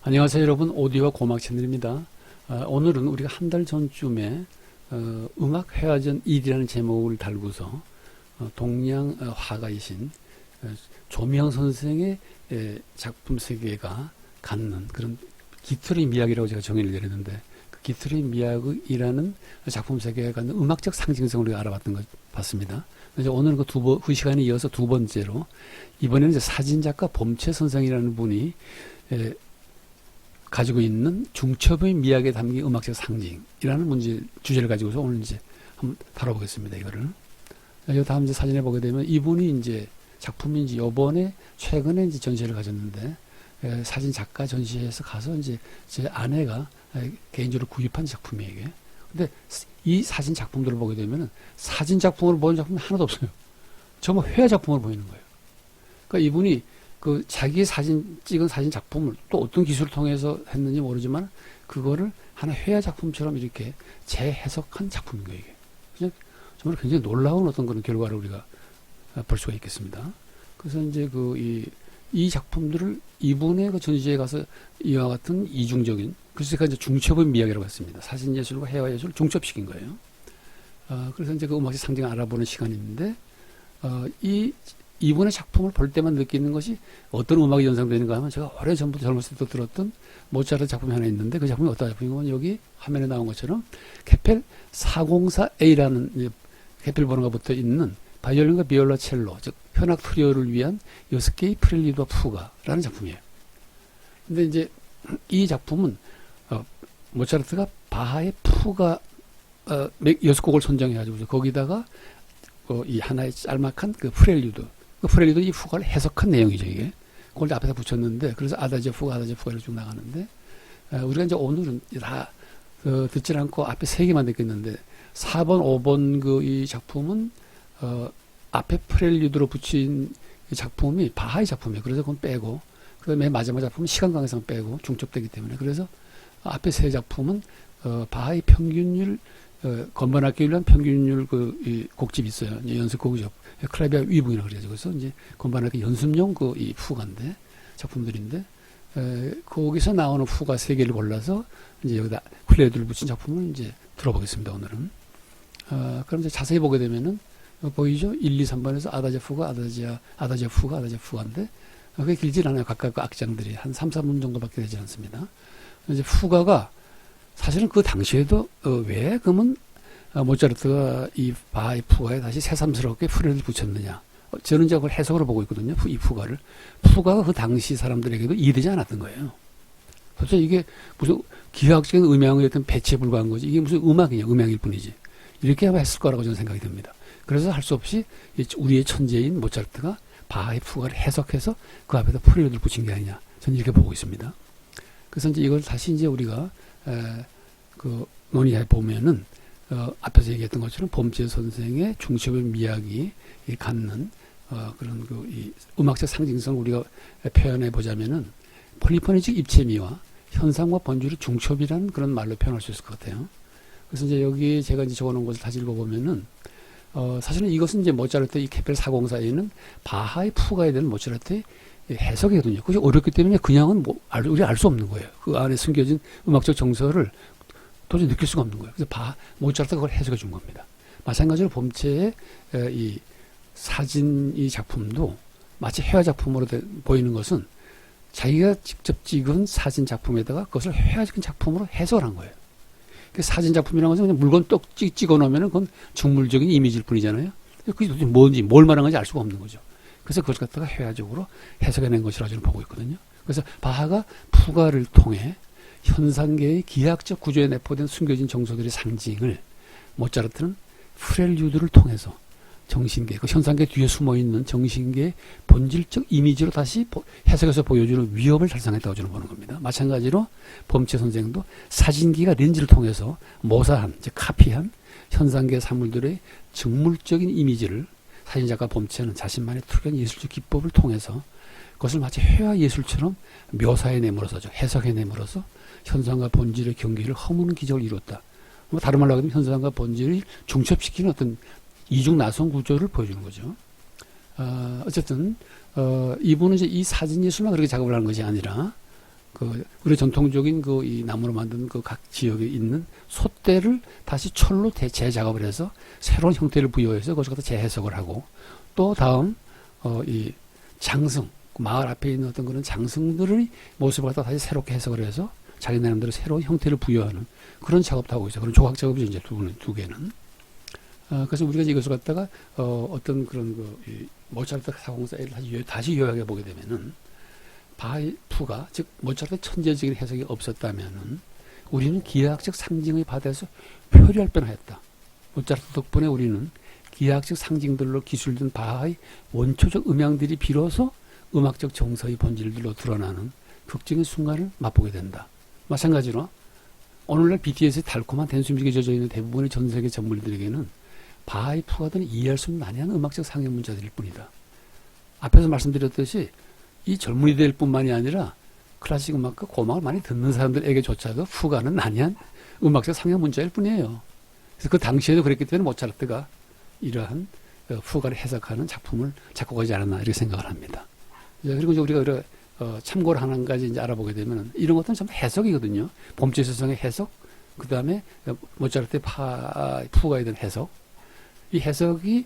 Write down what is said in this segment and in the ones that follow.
안녕하세요 여러분, 오디오와 고막 채널입니다. 오늘은 우리가 한 달 전쯤에 음악 회화전 1이라는 제목을 달고서 동양 화가이신 조미영 선생의 작품 세계가 갖는 그런 깃털의 미학이라고 제가 정의를 내렸는데, 그 깃털의 미학이라는 작품 세계가 갖는 음악적 상징성을 우리가 알아봤던 것 같습니다. 그래서 오늘은 그 시간에 이어서 두 번째로, 이번에는 이제 사진작가 범채 선생이라는 분이 가지고 있는 중첩의 미학에 담긴 음악적 상징이라는 주제를 가지고서 오늘 이제 한번 다뤄보겠습니다. 이거를. 이 다음 이제 사진에 보게 되면 이분이 이제 작품이 이제 최근에 이제 전시회를 가졌는데, 사진 작가 전시회에서 가서 이제 제 아내가 개인적으로 구입한 작품이에요, 이게. 근데 이 사진 작품들을 보게 되면은 사진 작품으로 보는 작품이 하나도 없어요. 전부 회화 작품으로 보이는 거예요. 그러니까 이분이 자기 찍은 사진 작품을 또 어떤 기술을 통해서 했는지 모르지만 그거를 하나 회화 작품처럼 이렇게 재해석한 작품인 거예요, 이게. 정말 굉장히 놀라운 어떤 그런 결과를 우리가 볼 수가 있겠습니다. 그래서 이제 이 작품들을 이분의 그 전시회에 가서 이와 같은 이중적인, 그래서 제가 이제 중첩의 미학이라고 했습니다. 사진 예술과 회화 예술을 중첩시킨 거예요. 그래서 이제 그 음악의 상징을 알아보는 시간인데, 이분의 작품을 볼 때만 느끼는 것이 어떤 음악이 연상되는가 하면, 제가 오래전부터 젊었을 때 들었던 모차르트 작품이 하나 있는데, 그 작품이 어떤 작품이냐면 여기 화면에 나온 것처럼 케펠 404A라는 케펠 번호가 붙어 있는 바이올린과 비올라 첼로, 즉 현악 트리오를 위한 6개의 프렐리드와 푸가라는 작품이에요. 근데 이제 이 작품은 모차르트가 바하의 푸가 6곡을 선정해가지고 거기다가 이 하나의 짤막한 그 프렐리드, 이 푸가를 해석한 내용이죠, 이게. 그걸 앞에다 붙였는데, 그래서 아다지오 푸가 이렇게 쭉 나가는데, 우리가 이제 오늘은 다 듣질 않고 앞에 3개만 듣겠는데, 4번, 5번 이 작품은 앞에 프렐리드로 붙인 이 작품이 바하의 작품이에요. 그래서 그건 빼고, 그 다음에 마지막 작품은 시간 관계상 빼고 중첩되기 때문에, 그래서 앞에 3 작품은 바하의 평균율, 건반악기를 위한 평균율 이 곡집이 있어요. 연습곡이죠. 클라비아 위붕이라고 그래가지고, 그래서 이제 건반악기 연습용 이 푸가인데, 작품들인데, 거기서 나오는 푸가 3개를 골라서 이제 여기다 플레이드를 붙인 작품을 이제 들어보겠습니다, 오늘은. 그럼 이제 자세히 보게 되면은, 보이죠? 1, 2, 3번에서 아다지오 푸가인데, 그게 길진 않아요. 각각 그 악장들이. 한 3, 4분 정도밖에 되지 않습니다. 이제 푸가가 사실은 그 당시에도 왜 그러면 모차르트가 이 바하의 푸가에 다시 새삼스럽게 프렐을 붙였느냐. 저는 이제 그걸 해석으로 보고 있거든요. 이 푸가를. 푸가가 그 당시 사람들에게도 이해되지 않았던 거예요. 도대체 이게 무슨 기하학적인 음향의 어떤 배치에 불과한 거지. 이게 무슨 음악이냐. 음향일 뿐이지. 이렇게 아마 했을 거라고 저는 생각이 듭니다. 그래서 할 수 없이 우리의 천재인 모차르트가 바하의 푸가를 해석해서 그 앞에다 프렐을 붙인 게 아니냐. 저는 이렇게 보고 있습니다. 그래서 이제 이걸 다시 이제 우리가 논의해 보면은, 앞에서 얘기했던 것처럼 범채 선생의 중첩의 미학이 갖는, 그런 이 음악적 상징성을 우리가 표현해 보자면은, 폴리포니적 입체미와 현상과 번주의 중첩이라는 그런 말로 표현할 수 있을 것 같아요. 그래서 이제 여기 제가 이제 적어 놓은 것을 다시 읽어보면은, 사실은 이것은 이제 모차르트 이 케펠 404에는 바하의 푸가에 대한 모차르트의 해석이거든요. 그것이 어렵기 때문에 그냥은 우리가 알 수 없는 거예요. 그 안에 숨겨진 음악적 정서를 도저히 느낄 수가 없는 거예요. 그래서 모차르트가 그걸 해석해 준 겁니다. 마찬가지로 범채의 이 사진 이 작품도 마치 회화 작품으로 보이는 것은 자기가 직접 찍은 사진 작품에다가 그것을 회화적인 작품으로 해석을 한 거예요. 그 사진 작품이라는 것은 그냥 물건 똑 찍어 놓으면 그건 중물적인 이미지일 뿐이잖아요. 그게 도대체 뭔지, 뭘 말하는 건지 알 수가 없는 거죠. 그래서 그걸 갖다가 회화적으로 해석해낸 것이라고 저는 보고 있거든요. 그래서 바하가 푸가를 통해 현상계의 기하학적 구조에 내포된 숨겨진 정서들의 상징을 모차르트는 프렐류드를 통해서 정신계, 그 현상계 뒤에 숨어있는 정신계의 본질적 이미지로 다시 해석해서 보여주는 위협을 달성했다고 저는 보는 겁니다. 마찬가지로 범채 선생도 사진기가 렌즈를 통해서 모사한, 즉 카피한 현상계 사물들의 정물적인 이미지를 사진작가 범채는 자신만의 특유한 예술적 기법을 통해서 그것을 마치 회화 예술처럼 묘사해내므로써, 해석해내므로써 현상과 본질의 경계를 허무는 기적을 이뤘다. 다른 말로 하면 현상과 본질을 중첩시키는 어떤 이중 나선 구조를 보여주는 거죠. 어쨌든 이분은 이제 이 사진 예술만 그렇게 작업을 하는 것이 아니라 우리 전통적인 이 나무로 만든 각 지역에 있는 솥대를 다시 철로 재작업을 해서 새로운 형태를 부여해서 그것을 갖다 재해석을 하고, 또 다음 이 장승, 마을 앞에 있는 어떤 그런 장승들의 모습을 갖다 다시 새롭게 해석을 해서 자기 나름대로 새로운 형태를 부여하는 그런 작업도 하고 있어요. 그런 조각 작업이죠, 이제 두 개는. 그래서 우리가 이것을 갖다가 어떤 그런 이 모차르트 사공사를 다시 요약해 보게 되면은, 바하의 푸가, 즉 모차르트 천재적인 해석이 없었다면은 우리는 기하학적 상징의 바다에서 표류할 뻔했다. 모차르트 덕분에 우리는 기하학적 상징들로 기술된 바하의 원초적 음향들이 비로소 음악적 정서의 본질들로 드러나는 극적인 순간을 맛보게 된다. 마찬가지로 오늘날 BTS의 달콤한 댄스 뮤직에 젖어 있는 대부분의 전 세계 전문들에게는 바하의 푸가들은 이해할 수 없는 난해한 음악적 상형 문자들일 뿐이다. 앞에서 말씀드렸듯이 이 젊은이들 뿐만이 아니라 클래식 음악과 고음악을 많이 듣는 사람들에게조차도 푸가는 난해한 음악적 상형 문자일 뿐이에요. 그래서 그 당시에도 그랬기 때문에 모차르트가 이러한 푸가를 해석하는 작품을 작곡하지 않았나 이렇게 생각을 합니다. 그리고 우리가 참고를 한 가지 이제 알아보게 되면 이런 것들은 전부 해석이거든요. 봄철 서성의 해석, 그 다음에 모차르트의 푸가에 대한 해석. 이 해석이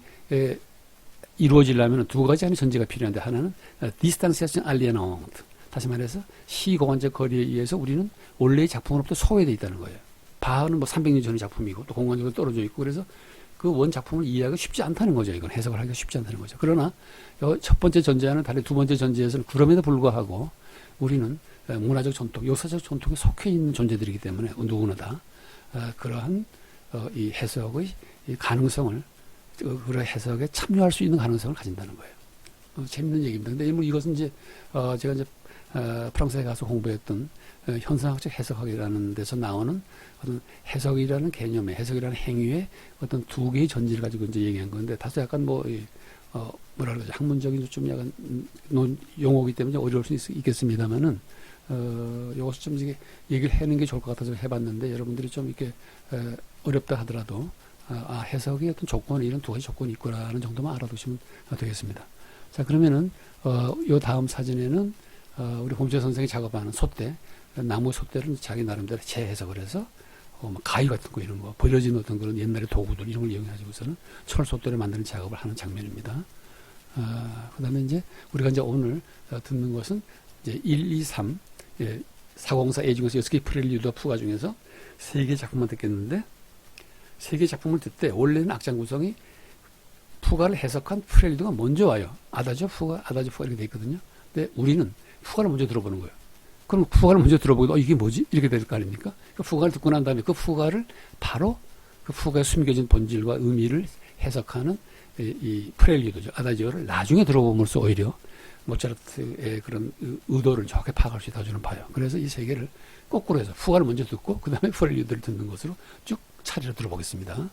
이루어지려면 두 가지 안의 전제가 필요한데, 하나는 디스탄시아션 알리에나운트, 다시 말해서 시공간적 거리에 의해서 우리는 원래의 작품으로부터 소외되어 있다는 거예요. 바하는 300년 전의 작품이고 또 공간적으로 떨어져 있고, 그래서 그 원 작품을 이해하기가 쉽지 않다는 거죠. 이건 해석을 하기가 쉽지 않다는 거죠. 그러나 첫 번째 전제와는 달리 두 번째 전제에서는 그럼에도 불구하고 우리는 문화적 전통, 역사적 전통에 속해 있는 존재들이기 때문에 누구나 다 그러한 이 해석의 이 가능성을, 그런 해석에 참여할 수 있는 가능성을 가진다는 거예요. 재밌는 얘기입니다. 근데 이것은 이제 제가 이제 프랑스에 가서 공부했던 현상학적 해석학이라는 데서 나오는 어떤 해석이라는 개념의, 해석이라는 행위의 어떤 두 개의 전제를 가지고 이제 얘기한 건데, 다소 약간 뭐라 그러죠, 학문적인 좀 약간 용어이기 때문에 어려울 수 있겠습니다만은 이것을 좀 이게 얘기를 해는 게 좋을 것 같아서 해봤는데, 여러분들이 좀 이렇게 어렵다 하더라도 해석의 어떤 조건, 이런 두 가지 조건이 있구나라는 정도만 알아두시면 되겠습니다. 자, 그러면은 요 다음 사진에는 우리 봄철 선생이 작업하는 솥대, 나무 솥대를 자기 나름대로 재해석을 해서 가위 같은 거, 이런 거, 버려진 어떤 그런 옛날의 도구들, 이런 걸 이용해가지고서는 철 솥대를 만드는 작업을 하는 장면입니다. 그 다음에 이제 우리가 이제 오늘 듣는 것은 이제 1, 2, 3, 404A 중에서 6개 프렐류드와 푸가 중에서 3개 작품만 듣겠는데, 3개 작품을 듣때 원래는 악장 구성이 푸가를 해석한 프렐류드가 먼저 와요. 아다지오 푸가, 아다지오 푸가 이렇게 돼 있거든요. 근데 우리는 푸가를 먼저 들어보는 거예요. 그럼 푸가를 먼저 들어보고 이게 뭐지? 이렇게 될 거 아닙니까? 그 푸가를 듣고 난 다음에 그 푸가를 바로 그 푸가에 숨겨진 본질과 의미를 해석하는 이 프렐류드죠. 아다지오를 나중에 들어봄으로써 오히려 모차르트의 그런 의도를 정확히 파악할 수 있다고 저는 봐요. 그래서 이 세 개를 거꾸로 해서 푸가를 먼저 듣고 그 다음에 프렐류드를 듣는 것으로 쭉 차례로 들어보겠습니다.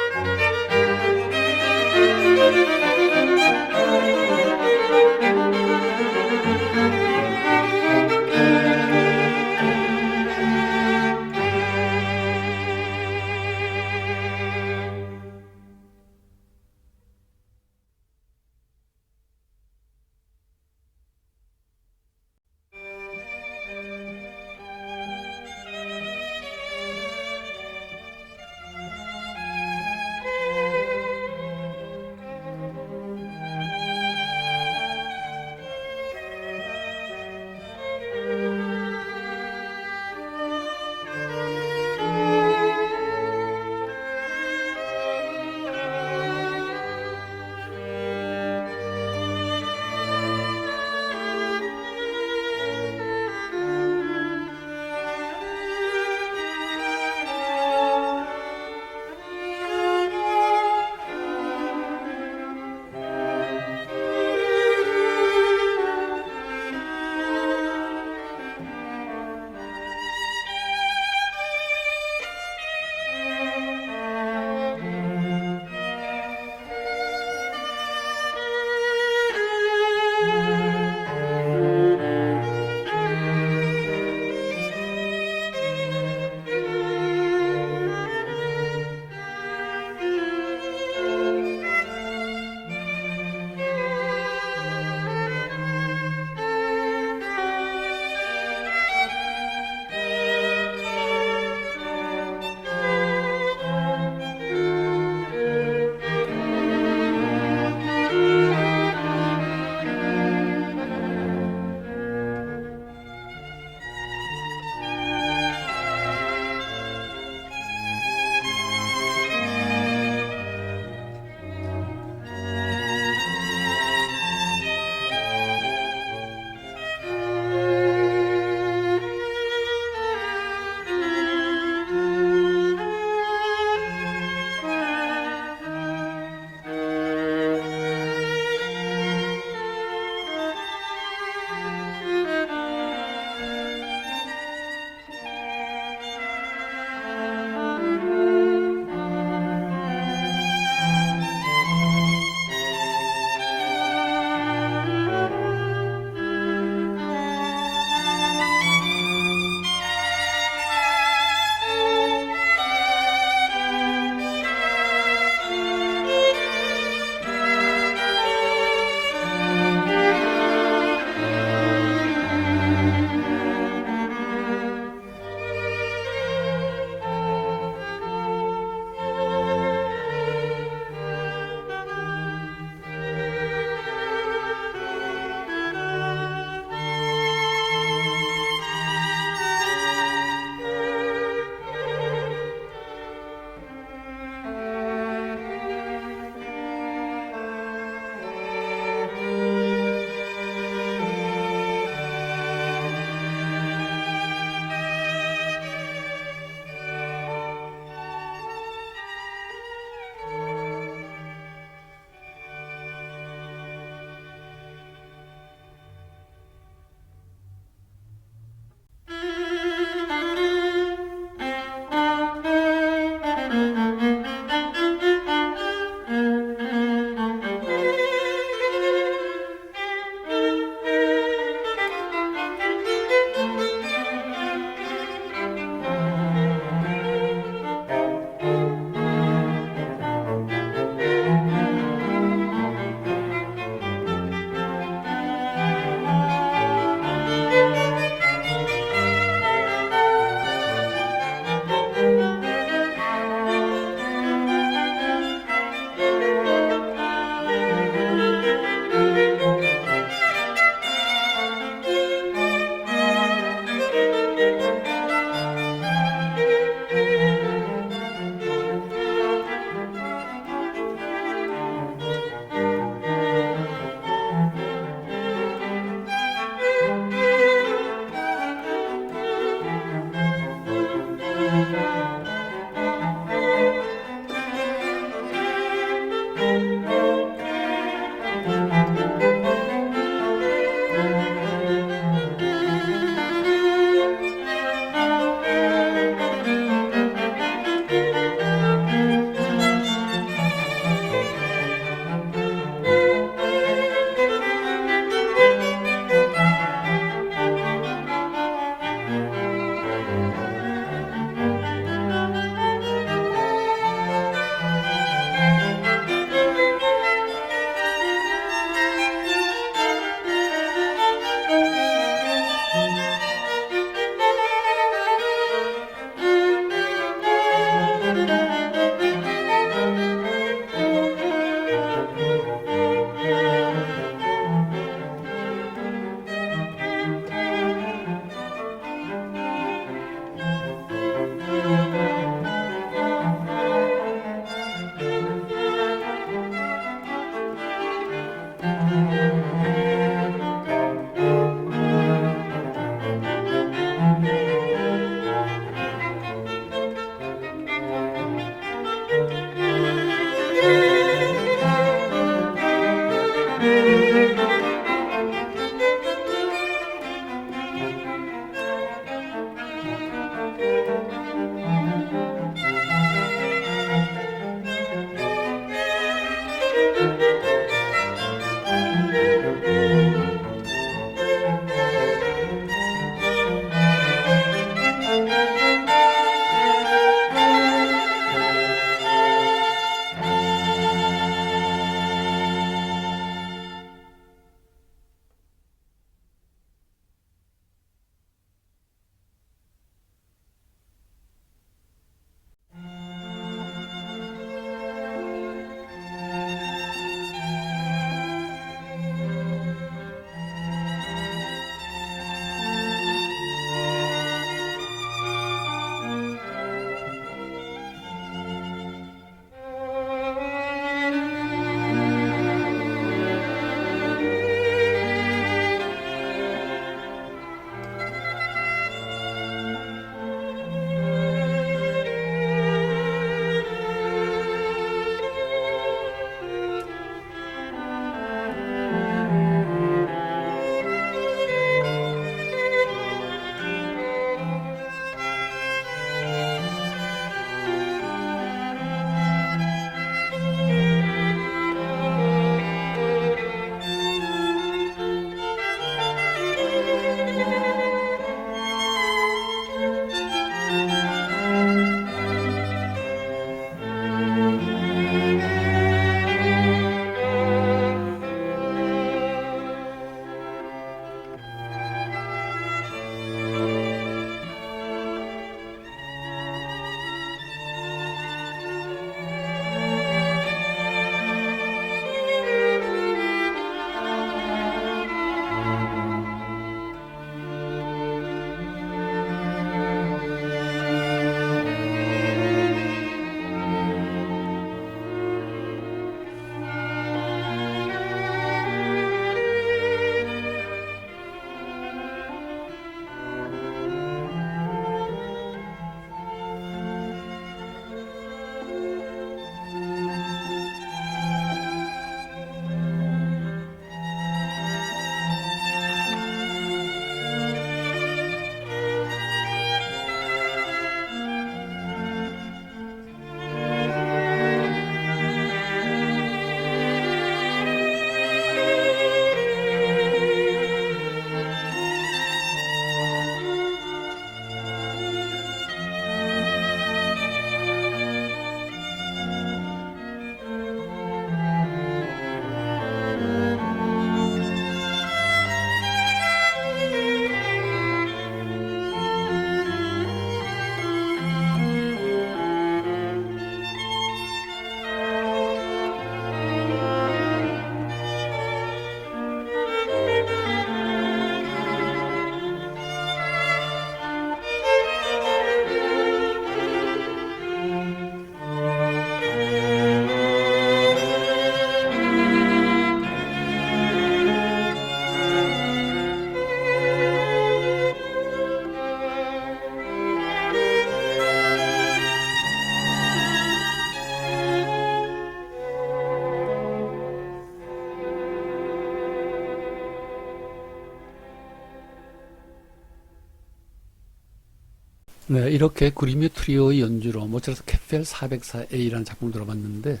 네, 이렇게 그림의 트리오의 연주로 모차르트 케펠 404A라는 작품을 들어봤는데,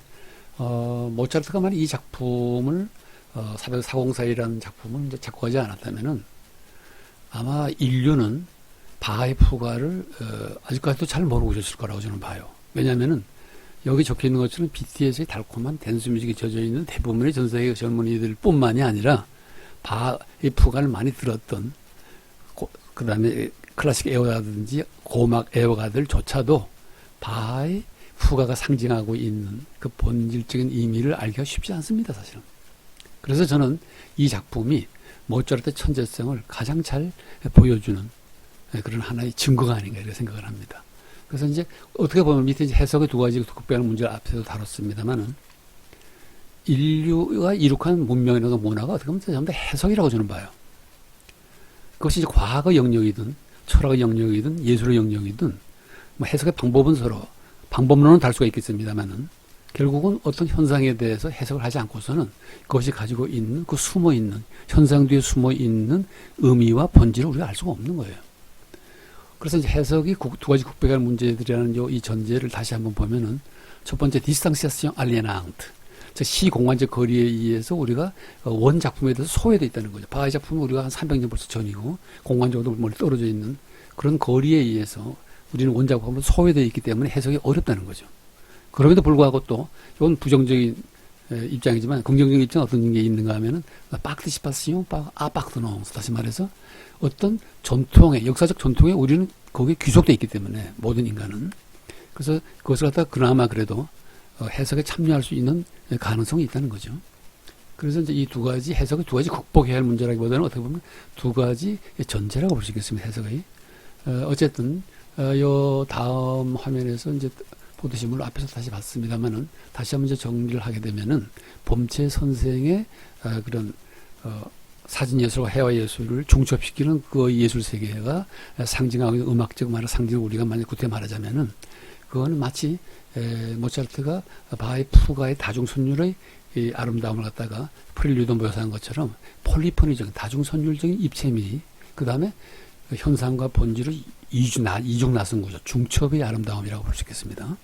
모차르트가 만약 이 작품을 404A라는 작품을 이제 작곡하지 않았다면은 아마 인류는 바하의 푸가를 아직까지도 잘 모르고 있을 거라고 저는 봐요. 왜냐하면은 여기 적혀 있는 것처럼 BTS의 달콤한 댄스 뮤직이 젖어 있는 대부분의 전 세계 젊은이들 뿐만이 아니라 바하의 푸가를 많이 들었던 그 다음에 클래식 애호가든지 고막 애호가들조차도 바하의 푸가가 상징하고 있는 그 본질적인 의미를 알기가 쉽지 않습니다, 사실은. 그래서 저는 이 작품이 모차르트의 천재성을 가장 잘 보여주는 그런 하나의 증거가 아닌가 이렇게 생각을 합니다. 그래서 이제 어떻게 보면 밑에 이제 해석의 두 가지 극복하는 문제를 앞에서 다뤘습니다만은 인류가 이룩한 문명이나 문화가 어떻게 보면 전부 다 해석이라고 저는 봐요. 그것이 이제 과학의 영역이든 철학의 영역이든 예술의 영역이든 뭐 해석의 방법은 서로 방법론은 다를 수가 있겠습니다만은 결국은 어떤 현상에 대해서 해석을 하지 않고서는 그것이 가지고 있는 그 숨어 있는 현상 뒤에 숨어 있는 의미와 본질을 우리가 알 수가 없는 거예요. 그래서 이제 해석이 두 가지 국백할 문제들이라는 이 전제를 다시 한번 보면은 첫 번째 디스탕시아시옹 알리에낭트, 즉 시공간적 거리에 의해서 우리가 원 작품에 대해서 소외되어 있다는 거죠. 바하의 작품은 우리가 한 300년 벌써 전이고 공간적으로 멀리 떨어져 있는 그런 거리에 의해서 우리는 원 작품은 소외되어 있기 때문에 해석이 어렵다는 거죠. 그럼에도 불구하고 또 이건 부정적인 입장이지만 긍정적인 입장은 어떤 게 있는가 하면은 파크티시파시옹 아파크노스, 다시 말해서 어떤 전통에 역사적 전통에 우리는 거기에 귀속되어 있기 때문에 모든 인간은 그래서 그것을 갖다가 그나마 그래도 해석에 참여할 수 있는 가능성이 있다는 거죠. 그래서 이제 이 두 가지 해석을 두 가지 극복해야 할 문제라기보다는 어떻게 보면 두 가지 전제라고 볼 수 있겠습니다. 해석의 어쨌든 요 다음 화면에서 이제 보듯이 물론 앞에서 다시 봤습니다만은 다시 한번 이제 정리를 하게 되면은 범체 선생의 그런 사진 예술과 회화 예술을 중첩시키는 그 예술 세계가 상징하고 있는 음악적 말을 상징을 우리가 만약 구태 말하자면은 그거는 마치 모차르트가 바하의 푸가의 다중선율의 이 아름다움을 갖다가 프렐류도 묘사한 것처럼 폴리포니적인 다중선율적인 입체미 그 다음에 현상과 본질을 이중 나선 거죠. 중첩의 아름다움이라고 볼 수 있겠습니다.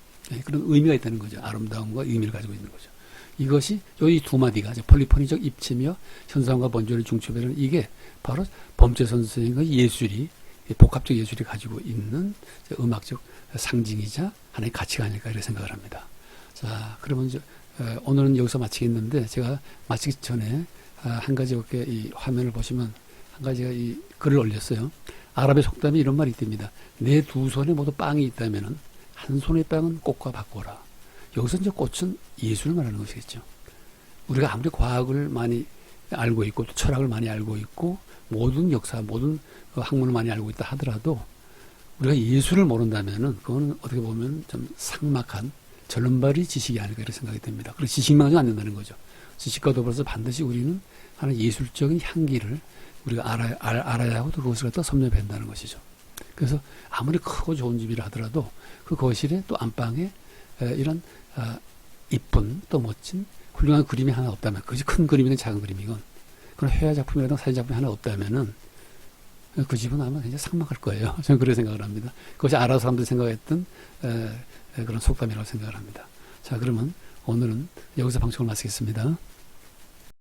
그런 의미가 있다는 거죠. 아름다움과 의미를 가지고 있는 거죠. 이것이 이 두 마디가 폴리포니적 입체며 현상과 본질의 중첩이라는 이게 바로 범체 선생의 예술이 복합적 예술이 가지고 있는 음악적 상징이자 하나의 가치가 아닐까 이렇게 생각을 합니다. 자, 그러면 이제 오늘은 여기서 마치겠는데 제가 마치기 전에 한 가지 이렇게 이 화면을 보시면 한 가지가 이 글을 올렸어요. 아랍의 속담에 이런 말이 있답니다. 내 두 손에 모두 빵이 있다면은 한 손의 빵은 꽃과 바꿔라. 여기서 이제 꽃은 예술을 말하는 것이겠죠. 우리가 아무리 과학을 많이 알고 있고 또 철학을 많이 알고 있고 모든 역사, 모든 학문을 많이 알고 있다 하더라도 우리가 예술을 모른다면은 그거는 어떻게 보면 좀 삭막한 절름발이 지식이 아닐까 이렇게 생각이 됩니다. 그리고 지식만 가지고 안 된다는 거죠. 지식과 더불어서 반드시 우리는 하는 예술적인 향기를 우리가 알아야 하고 또 그것을 갖다 섭렵해야 한다는 것이죠. 그래서 아무리 크고 좋은 집이라 하더라도 그 거실에 또 안방에 이런 이쁜 또 멋진 훌륭한 그림이 하나 없다면 그것이 큰 그림이건 작은 그림이건 그런 회화 작품이라든가 사진 작품이 하나 없다면은 그 집은 아마 굉장히 삭막할 거예요. 저는 그렇게 생각을 합니다. 그것이 아랍 사람들이 생각했던 그런 속담이라고 생각을 합니다. 자, 그러면 오늘은 여기서 방송을 마치겠습니다.